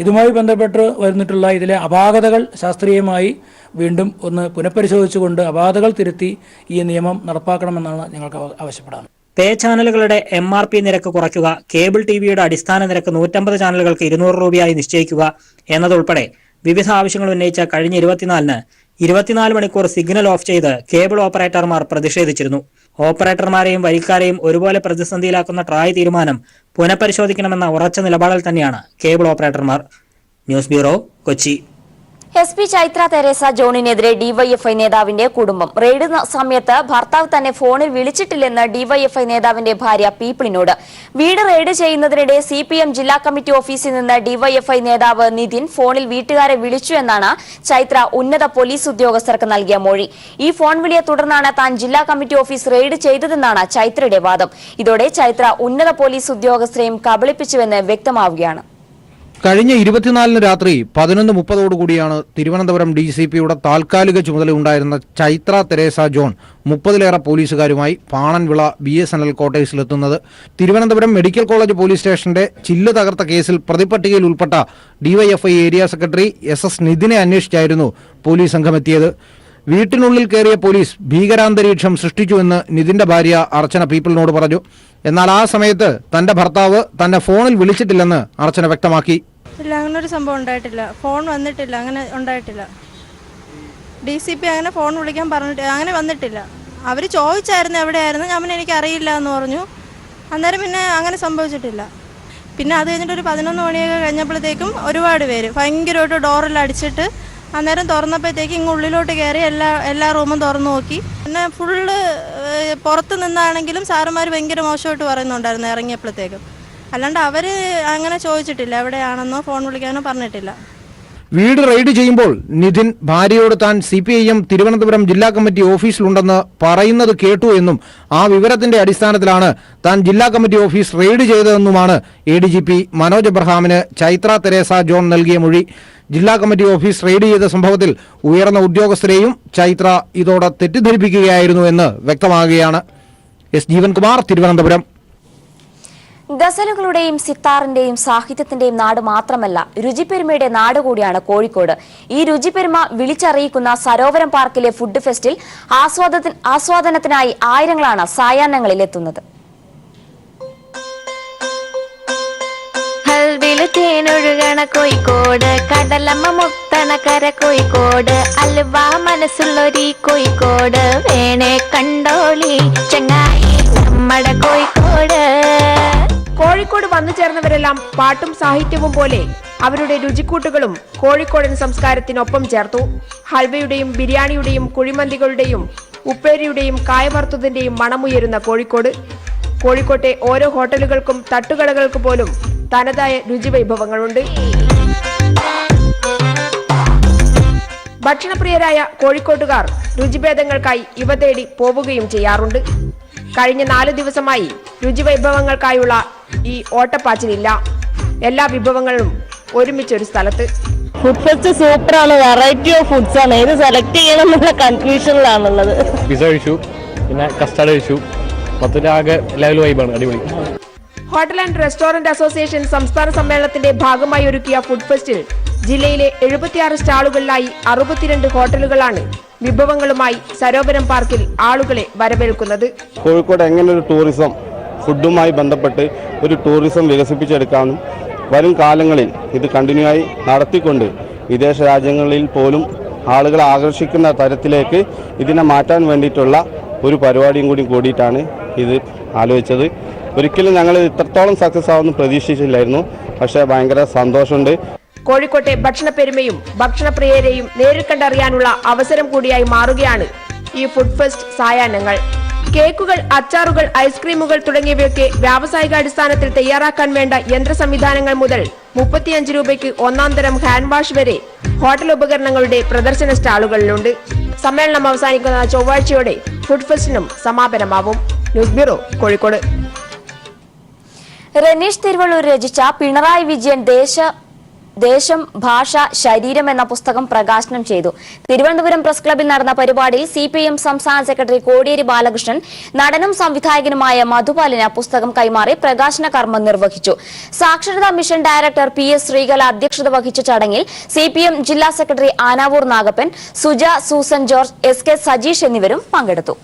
ഇതുമായി ബന്ധപ്പെട്ട് വരുന്നിട്ടുള്ള ഇതിലെ അപാകതകൾ ശാസ്ത്രീയമായി വീണ്ടും ഒന്ന് പുനഃപരിശോധിച്ചുകൊണ്ട് അപാകതകൾ തിരുത്തി ഈ നിയമം നടപ്പാക്കണമെന്നാണ് ഞങ്ങൾക്ക് ആവശ്യപ്പെടാൻ. പേ ചാനലുകളുടെ MRP നിരക്ക് കുറയ്ക്കുക, കേബിൾ TVയുടെ അടിസ്ഥാന നിരക്ക് 150 ചാനലുകൾക്ക് 200 രൂപയായി നിശ്ചയിക്കുക എന്നതുൾപ്പെടെ വിവിധ ആവശ്യങ്ങൾ ഉന്നയിച്ച കഴിഞ്ഞ 24-ന് 24 മണിക്കൂർ സിഗ്നൽ ഓഫ് ചെയ്ത് കേബിൾ ഓപ്പറേറ്റർമാർ പ്രതിഷേധിച്ചിരുന്നു. ഓപ്പറേറ്റർമാരെയും വരിക്കാരെയും ഒരുപോലെ പ്രതിസന്ധിയിലാക്കുന്ന ട്രായ് തീരുമാനം പുനഃപരിശോധിക്കണമെന്ന ഉറച്ച നിലപാടിൽ തന്നെയാണ് കേബിൾ ഓപ്പറേറ്റർമാർ. News bureau, Kochi. SP Chaitra Teresa ജോണിനെതിരെ ഡിവൈഎഫ്ഐ നേതാവിന്റെ കുടുംബം റെയ്ഡ് സമയത്ത് ഭർത്താവ് തന്നെ ഫോണിൽ വിളിച്ചിട്ടില്ലെന്ന് ഡിവൈഎഫ്ഐ നേതാവിന്റെ ഭാര്യ പീപ്പിളിനോട്. വീട് റെയ്ഡ് ചെയ്യുന്നതിനിടെ CPM ജില്ലാ കമ്മിറ്റി ഓഫീസിൽ നിന്ന് ഡിവൈഎഫ്ഐ നേതാവ് നിതിൻ ഫോണിൽ വീട്ടുകാരെ വിളിച്ചു എന്നാണ് ചൈത്ര ഉന്നത പോലീസ് ഉദ്യോഗസ്ഥർക്ക് നൽകിയ മൊഴി. ഈ ഫോൺ വിളിയെ തുടർന്നാണ് താൻ ജില്ലാ കമ്മിറ്റി ഓഫീസ് റെയ്ഡ് ചെയ്തതെന്നാണ് ചൈത്രയുടെ വാദം. ഇതോടെ ചൈത്ര ഉന്നത പോലീസ് ഉദ്യോഗസ്ഥരെയും കബളിപ്പിച്ചുവെന്ന് വ്യക്തമാവുകയാണ്. കഴിഞ്ഞ 24 രാത്രി 11:30 തിരുവനന്തപുരം DCPയുടെ താൽക്കാലിക ചുമതലയുണ്ടായിരുന്ന ചൈത്ര തെരേസ ജോൺ 30-ലേറെ പോലീസുകാരുമായി പാണൻവിള BSNL ക്വാർട്ടേഴ്സിലെത്തുന്നത്. തിരുവനന്തപുരം മെഡിക്കൽ കോളേജ് പോലീസ് സ്റ്റേഷന്റെ ചില്ല് തകർത്ത കേസിൽ പ്രതിപട്ടികയിൽ ഉൾപ്പെട്ട DYFI ഏരിയ സെക്രട്ടറി SS നിതിനെ അന്വേഷിച്ചായിരുന്നു പോലീസ് സംഘമെത്തിയത്. വീട്ടിനുള്ളിൽ കയറിയ പോലീസ് ഭീകരാന്തരീക്ഷം സൃഷ്ടിച്ചുവെന്ന് നിതിന്റെ ഭാര്യ അർച്ചന പീപ്പിളിനോട് പറഞ്ഞു. എന്നാൽ ആ സമയത്ത് തന്റെ ഭർത്താവ് തന്നെ ഫോണിൽ വിളിച്ചിട്ടില്ലെന്ന് അർച്ചന വ്യക്തമാക്കി. ഇല്ല, അങ്ങനെ ഒരു സംഭവം ഉണ്ടായിട്ടില്ല. ഫോൺ വന്നിട്ടില്ല, അങ്ങനെ ഉണ്ടായിട്ടില്ല. DCP അങ്ങനെ ഫോൺ വിളിക്കാൻ പറഞ്ഞിട്ട് അങ്ങനെ വന്നിട്ടില്ല. അവർ ചോദിച്ചായിരുന്നു എവിടെയായിരുന്നു, ഞാൻ പിന്നെ എനിക്ക് അറിയില്ല എന്ന് പറഞ്ഞു. അന്നേരം പിന്നെ അങ്ങനെ സംഭവിച്ചിട്ടില്ല. പിന്നെ അത് കഴിഞ്ഞിട്ട് ഒരു 11 മണിയൊക്കെ കഴിഞ്ഞപ്പോഴത്തേക്കും ഒരുപാട് പേര് ഭയങ്കരമായിട്ട് ഡോറെല്ലാം അടിച്ചിട്ട് അന്നേരം തുറന്നപ്പോഴത്തേക്ക് ഇങ്ങ് ഉള്ളിലോട്ട് കയറി എല്ലാ റൂമും തുറന്നു നോക്കി. പിന്നെ ഫുള്ള് പുറത്ത് നിന്നാണെങ്കിലും സാറുമാർ ഭയങ്കര മോശമായിട്ട് പറയുന്നുണ്ടായിരുന്നു ഇറങ്ങിയപ്പോഴത്തേക്കും. അല്ലാണ്ട് അവർ അങ്ങനെ ചോദിച്ചിട്ടില്ല, എവിടെയാണെന്നോ ഫോൺ വിളിക്കാനോ പറഞ്ഞിട്ടില്ല. വീട് റെയ്ഡ് ചെയ്യുമ്പോൾ നിതിൻ ഭാര്യയോട് താൻ CPIM തിരുവനന്തപുരം ജില്ലാ കമ്മിറ്റി ഓഫീസിലുണ്ടെന്ന് പറയുന്നത് കേട്ടു എന്നും ആ വിവരത്തിന്റെ അടിസ്ഥാനത്തിലാണ് താൻ ജില്ലാ കമ്മിറ്റി ഓഫീസ് റെയ്ഡ് ചെയ്തതെന്നുമാണ് ADGP മനോജ് എബ്രഹാമിന് ചൈത്ര തെരേസ ജോൺ നൽകിയ മൊഴി. ജില്ലാ കമ്മിറ്റി ഓഫീസ് റെയ്ഡ് ചെയ്ത സംഭവത്തിൽ ഉയർന്ന ഉദ്യോഗസ്ഥരെയും ചൈത്ര ഇതോടെ തെറ്റിദ്ധരിപ്പിക്കുകയായിരുന്നു എന്ന് വ്യക്തമാകുകയാണ്. S. ജീവൻകുമാർ, തിരുവനന്തപുരം. ഗസലുകളുടെയും സിത്താറിന്റെയും സാഹിത്യത്തിന്റെയും നാട് മാത്രമല്ല, രുചിപ്പെരുമയുടെ നാട് കൂടിയാണ് കോഴിക്കോട്. ഈ രുചിപ്പെരുമ വിളിച്ചറിയിക്കുന്ന സരോവരം പാർക്കിലെ ഫുഡ് ഫെസ്റ്റിൽ ആസ്വാദനത്തിനായി ആയിരങ്ങളാണ് സായാഹ്നങ്ങളിലെത്തുന്നത്. തേനൊഴുകണ കോഴിക്കോട്, കടലമ്മ മുത്തണ കര കോഴിക്കോട്, അൽവ മനസ്സുള്ളൊരീ കോഴിക്കോട്, വേണേ കണ്ടോളി ചങ്ങായി നമ്മടെ കോഴിക്കോട്. കോഴിക്കോട് വന്നു ചേർന്നവരെല്ലാം പാട്ടും സാഹിത്യവും പോലെ അവരുടെ രുചിക്കൂട്ടുകളും കോഴിക്കോടൻ സംസ്കാരത്തിനൊപ്പം ചേർത്തു. ഹൽവയുടെയും ബിരിയാണിയുടെയും കുഴിമന്തികളുടെയും ഉപ്പേരിയുടെയും കായവറുത്തതിന്റെയും മണമുയരുന്ന കോഴിക്കോട്. കോഴിക്കോട്ടെ ഓരോ ഹോട്ടലുകൾക്കും തട്ടുകടകൾക്ക് പോലും തനതായ രുചിവൈഭവങ്ങളുണ്ട്. ഭക്ഷണപ്രിയരായ കോഴിക്കോട്ടുകാർ രുചിഭേദങ്ങൾക്കായി ഇവ തേടി പോവുകയും ചെയ്യാറുണ്ട്. കഴിഞ്ഞ 4 ദിവസമായി രുചിവൈഭവങ്ങൾക്കായുള്ള ഈ ഓട്ടപ്പാച്ചിലില്ല. എല്ലാ വിഭവങ്ങളും ഒരുമിച്ചൊരു സ്ഥലത്ത്. ഫുഡ് ഫെസ്റ്റ് സൂപ്പറാണ്, വെറൈറ്റി ഓഫ് ഫുഡ്സ് ആണ്. ഏത് സെലക്ട് ചെയ്യണം എന്നുള്ള കൺഫ്യൂഷനിലാണുള്ളത്. പിസ്സ കഴിച്ചു, പിന്നെ കസ്റ്റാർഡ് കഴിച്ചു, മൊത്തത്തിൽ ആകെ ലെവൽ വൈബാണ്, അടിപൊളി. ഹോട്ടൽ ആൻഡ് റെസ്റ്റോറന്റ് അസോസിയേഷൻ സംസ്ഥാന സമ്മേളനത്തിന്റെ ഭാഗമായി ഒരുക്കിയ ഫുഡ് ഫെസ്റ്റിൽ ജില്ലയിലെ 76 സ്റ്റാളുകളിലായി 62 ഹോട്ടലുകളാണ് വിഭവങ്ങളുമായി സരോവരം പാർക്കിൽ ആളുകളെ വരവേൽക്കുന്നത്. കോഴിക്കോട് എങ്ങനെ ഒരു ടൂറിസം ഫുഡുമായി ബന്ധപ്പെട്ട് ഒരു ടൂറിസം വികസിപ്പിച്ചെടുക്കാനും വരും കാലങ്ങളിൽ ഇത് കണ്ടിന്യൂ ആയി നടത്തിക്കൊണ്ട് വിദേശ രാജ്യങ്ങളിൽ പോലും ആളുകളെ ആകർഷിക്കുന്ന തരത്തിലേക്ക് ഇതിനെ മാറ്റാൻ വേണ്ടിയിട്ടുള്ള ഒരു പരിപാടിയും കൂടിയിട്ടാണ് ഇത് ആലോചിച്ചത്. ഒരിക്കലും ഞങ്ങൾ ഇത്രത്തോളം സക്സസ് ആവുമെന്ന് പ്രതീക്ഷിച്ചില്ലായിരുന്നു, പക്ഷേ ഭയങ്കര സന്തോഷമുണ്ട്. കോഴിക്കോട്ടെ ഭക്ഷണപ്പെരുമയും ഭക്ഷണപ്രിയരെയും നേരിൽ കണ്ടറിയാനുള്ള അവസരം കൂടിയായി മാറുകയാണ് ഈ ഫുഡ് ഫെസ്റ്റ് സായാഹ്നങ്ങൾ. കേക്കുകൾ, അച്ചാറുകൾ, ഐസ്ക്രീമുകൾ തുടങ്ങിയവയൊക്കെ വ്യാവസായിക അടിസ്ഥാനത്തിൽ തയ്യാറാക്കാൻ വേണ്ട യന്ത്ര സംവിധാനങ്ങൾ മുതൽ 35 രൂപയ്ക്ക് 1-ാം തരം ഹാൻഡ് വാഷ് വരെ ഹോട്ടൽ ഉപകരണങ്ങളുടെ പ്രദർശന സ്റ്റാളുകളിലുണ്ട്. സമ്മേളനം അവസാനിക്കുന്ന ചൊവ്വാഴ്ചയോടെ ഫുഡ് ഫെസ്റ്റിനും സമാപനമാവും. News bureau, Kozhikode. റനീഷ് തിരുവള്ളൂർ രചിച്ച പിണറായി വിജയൻ ദേശം ഭാഷ ശരീരം എന്ന പുസ്തകം പ്രകാശനം ചെയ്തു. തിരുവനന്തപുരം പ്രസ് ക്ലബ്ബിൽ നടന്ന പരിപാടിയിൽ CPIM സംസ്ഥാന സെക്രട്ടറി കോടിയേരി ബാലകൃഷ്ണൻ നടനും സംവിധായകനുമായ മധുപാലിന് പുസ്തകം കൈമാറി പ്രകാശന കർമ്മം നിർവഹിച്ചു. സാക്ഷരതാ മിഷൻ ഡയറക്ടർ PS ശ്രീകല അധ്യക്ഷത വഹിച്ച ചടങ്ങിൽ CPIM ജില്ലാ secretary Anavoor Nagappan, Suja, Susan George, SK Sajeesh എന്നിവരും പങ്കെടുത്തു.